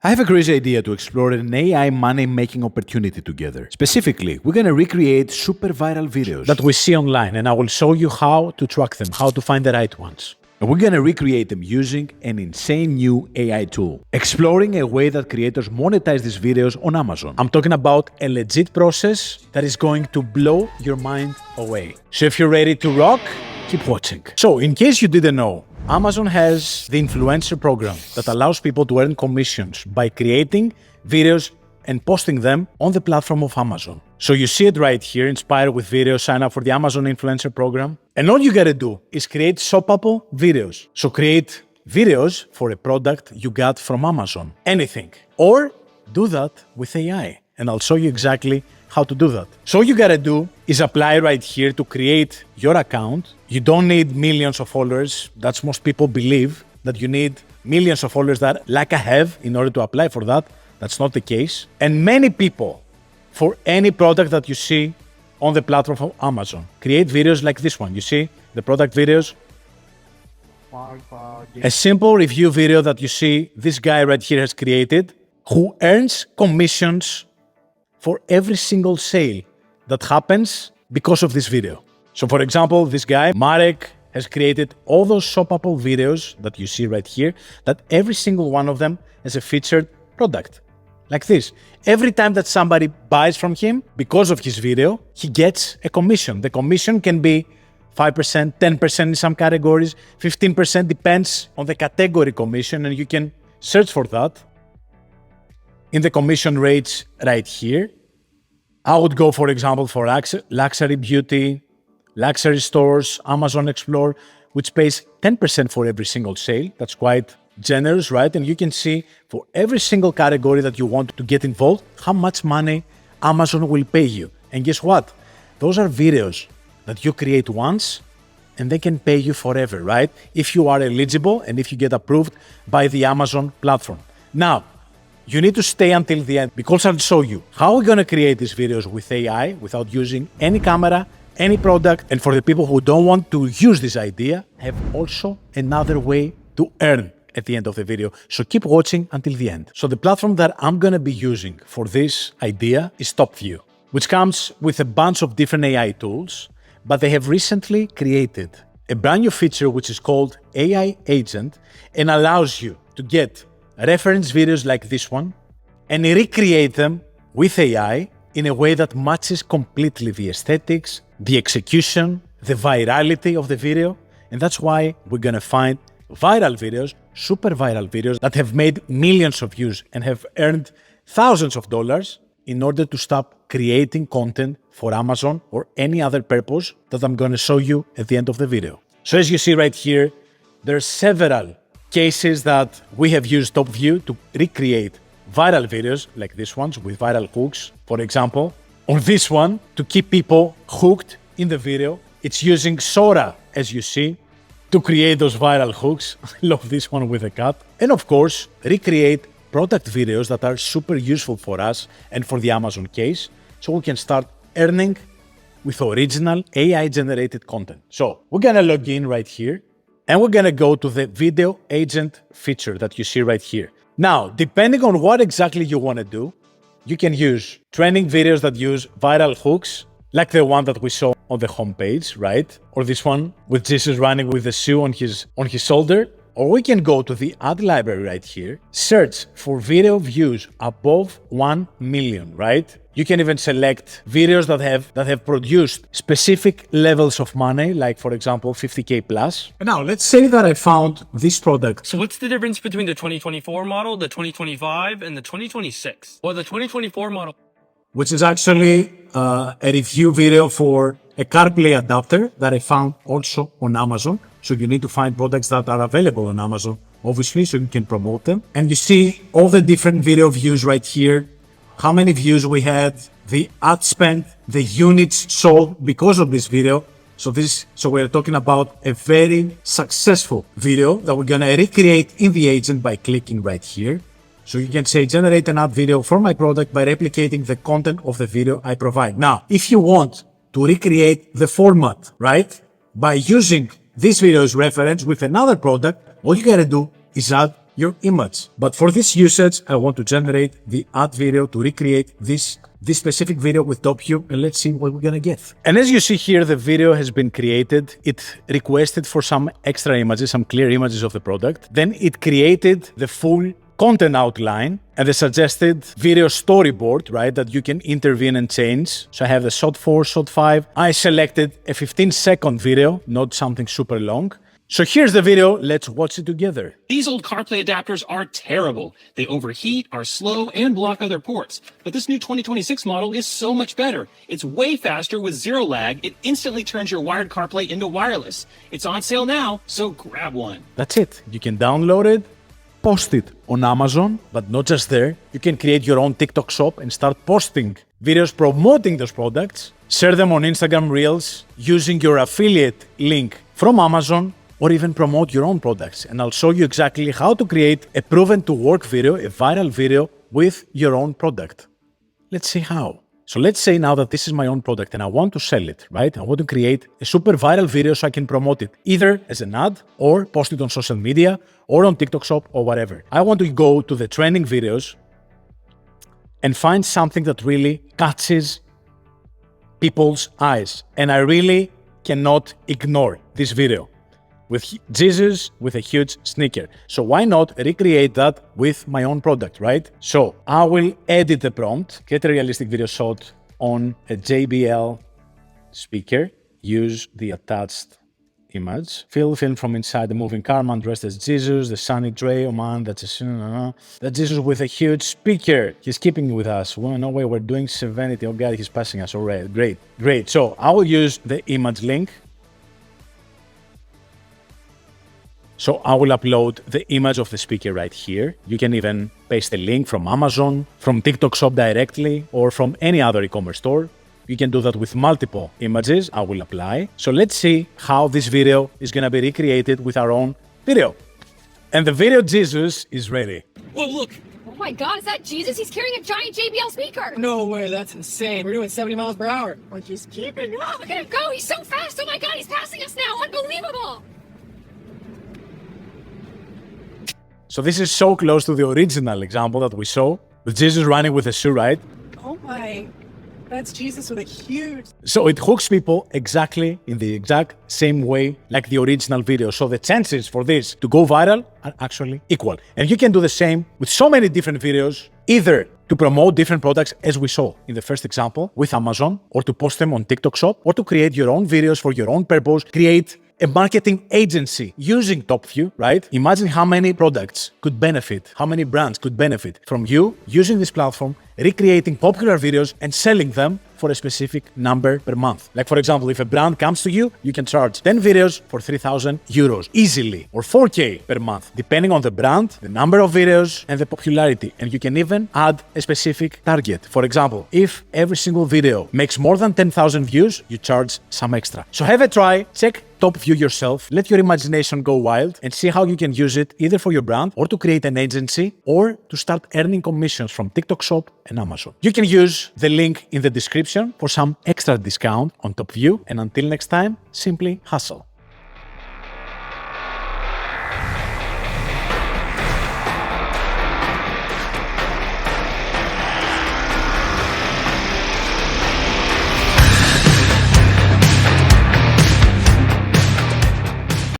I have a crazy idea to explore an AI money-making opportunity together. Specifically, we're gonna recreate super viral videos that we see online, and I will show you how to track them, how to find the right ones. and we're gonna recreate them using an insane new AI tool, exploring a way that creators monetize these videos on Amazon. I'm talking about a legit process that is going to blow your mind away. So if you're ready to rock, keep watching. So in case you didn't know, Amazon has the influencer program that allows people to earn commissions by creating videos and posting them on the platform of Amazon. So you see it right here, inspired with videos, sign up for the Amazon influencer program. And all you gotta do is create shoppable videos. So create videos for a product you got from Amazon, anything. Or do that with AI. And I'll show you exactly how to do that. So all you gotta do is apply right here to create your account. You don't need millions of followers. That's most people believe that you need millions of followers that like I have in order to apply for that. That's not the case. And many people, for any product that you see on the platform of Amazon, create videos like this one. You see the product videos? A simple review video that you see this guy right here has created, who earns commissions for every single sale that happens because of this video. So for example, this guy, Marek, has created all those shoppable videos that you see right here, that every single one of them is a featured product. Like this. Every time that somebody buys from him, because of his video, he gets a commission. The commission can be 5%, 10% in some categories, 15% depends on the category commission, and you can search for that in the commission rates right here. I would go, for example, for luxury beauty, luxury stores, Amazon Explore, which pays 10% for every single sale. That's quite generous, right? And you can see for every single category that you want to get involved, how much money Amazon will pay you. And guess what? Those are videos that you create once and they can pay you forever, right? If you are eligible and if you get approved by the Amazon platform. Now, you need to stay until the end because I'll show you how we're gonna create these videos with AI without using any camera, any product. And for the people who don't want to use this idea, I have also another way to earn at the end of the video. So keep watching until the end. So the platform that I'm gonna be using for this idea is TopView, which comes with a bunch of different AI tools, but they have recently created a brand new feature which is called AI Agent and allows you to get reference videos like this one and recreate them with AI in a way that matches completely the aesthetics, the execution, the virality of the video. And that's why we're gonna find viral videos, super viral videos that have made millions of views and have earned thousands of dollars in order to stop creating content for Amazon or any other purpose that I'm going to show you at the end of the video. So as you see right here, there are several cases that we have used TopView to recreate viral videos like this ones with viral hooks, for example. On this one, to keep people hooked in the video, it's using Sora, as you see, to create those viral hooks. I love this one with a cat. And of course, recreate product videos that are super useful for us and for the Amazon case, so we can start earning with original AI-generated content. So we're gonna log in right here, and we're gonna go to the video agent feature that you see right here. Now, depending on what exactly you wanna do, you can use training videos that use viral hooks, like the one that we saw on the homepage, right? Or this one with Jesus running with the shoe on his shoulder. Or we can go to the ad library right here, search for video views above 1 million, right? You can even select videos that have produced specific levels of money, like for example, 50K plus. Now, let's say that I found this product. So what's the difference between the 2024 model, the 2025, and the 2026? Well, the 2024 model, which is actually a review video for a CarPlay adapter that I found also on Amazon. So you need to find products that are available on Amazon, obviously, so you can promote them. And you see all the different video views right here, how many views we had, the ad spend, the units sold because of this video. So we're talking about a very successful video that we're gonna recreate in the agent by clicking right here. So you can say, generate an ad video for my product by replicating the content of the video I provide. Now, if you want to recreate the format, right, by using this video's reference with another product, all you gotta do is add your image. But for this usage, I want to generate the ad video to recreate this specific video with top view, and let's see what we're gonna get. And as you see here, the video has been created. It requested for some extra images, some clear images of the product. Then it created the full content outline and the suggested video storyboard, right, that you can intervene and change. So I have the shot 4, shot 5. I selected a 15-second video, not something super long. So here's the video, let's watch it together. These old CarPlay adapters are terrible. They overheat, are slow, and block other ports. But this new 2026 model is so much better. It's way faster with zero lag. It instantly turns your wired CarPlay into wireless. It's on sale now, so grab one. That's it. You can download it, Post it on Amazon. but not just there. You can create your own TikTok shop and start posting videos promoting those products. Share them on Instagram Reels using your affiliate link from Amazon, or even promote your own products. And I'll show you exactly how to create a proven to work video, a viral video with your own product. Let's see how. So let's say now that this is my own product and I want to sell it, right? I want to create a super viral video so I can promote it either as an ad or post it on social media or on TikTok Shop or whatever. I want to go to the trending videos and find something that really catches people's eyes. And I really cannot ignore this video with Jesus with a huge sneaker. So why not recreate that with my own product, right? So I will edit the prompt, get a realistic video shot on a JBL speaker, use the attached image, film from inside the moving car, man dressed as Jesus, the sunny tray, oh man, that's Jesus with a huge speaker. He's keeping with us. Well, no way, we're doing serenity. Oh God, he's passing us. All right, great. So I will use the image link. So I will upload the image of the speaker right here. You can even paste a link from Amazon, from TikTok Shop directly, or from any other e-commerce store. You can do that with multiple images. I will apply. So let's see how this video is going to be recreated with our own video. And the video Jesus is ready. Whoa, look! Oh my God, is that Jesus? He's carrying a giant JBL speaker. No way, that's insane. We're doing 70 miles per hour. Like, he's keeping up. Look at him go. He's so fast. Oh my God, he's passing us now. Unbelievable. So this is so close to the original example that we saw, with Jesus running with a shoe, right? Oh my, that's Jesus with a huge... So it hooks people exactly in the exact same way like the original video. So the chances for this to go viral are actually equal. And you can do the same with so many different videos, either to promote different products as we saw in the first example with Amazon, or to post them on TikTok Shop, or to create your own videos for your own purpose, create a marketing agency using TopView, right? Imagine how many products could benefit, how many brands could benefit from you using this platform, recreating popular videos and selling them for a specific number per month. Like for example, if a brand comes to you, you can charge 10 videos for 3,000 euros easily, or 4K per month, depending on the brand, the number of videos, and the popularity. And you can even add a specific target. For example, if every single video makes more than 10,000 views, you charge some extra. So have a try, check TopView yourself, let your imagination go wild, and see how you can use it either for your brand, or to create an agency, or to start earning commissions from TikTok Shop and Amazon. You can use the link in the description for some extra discount on TopView, and until next time, simply hustle.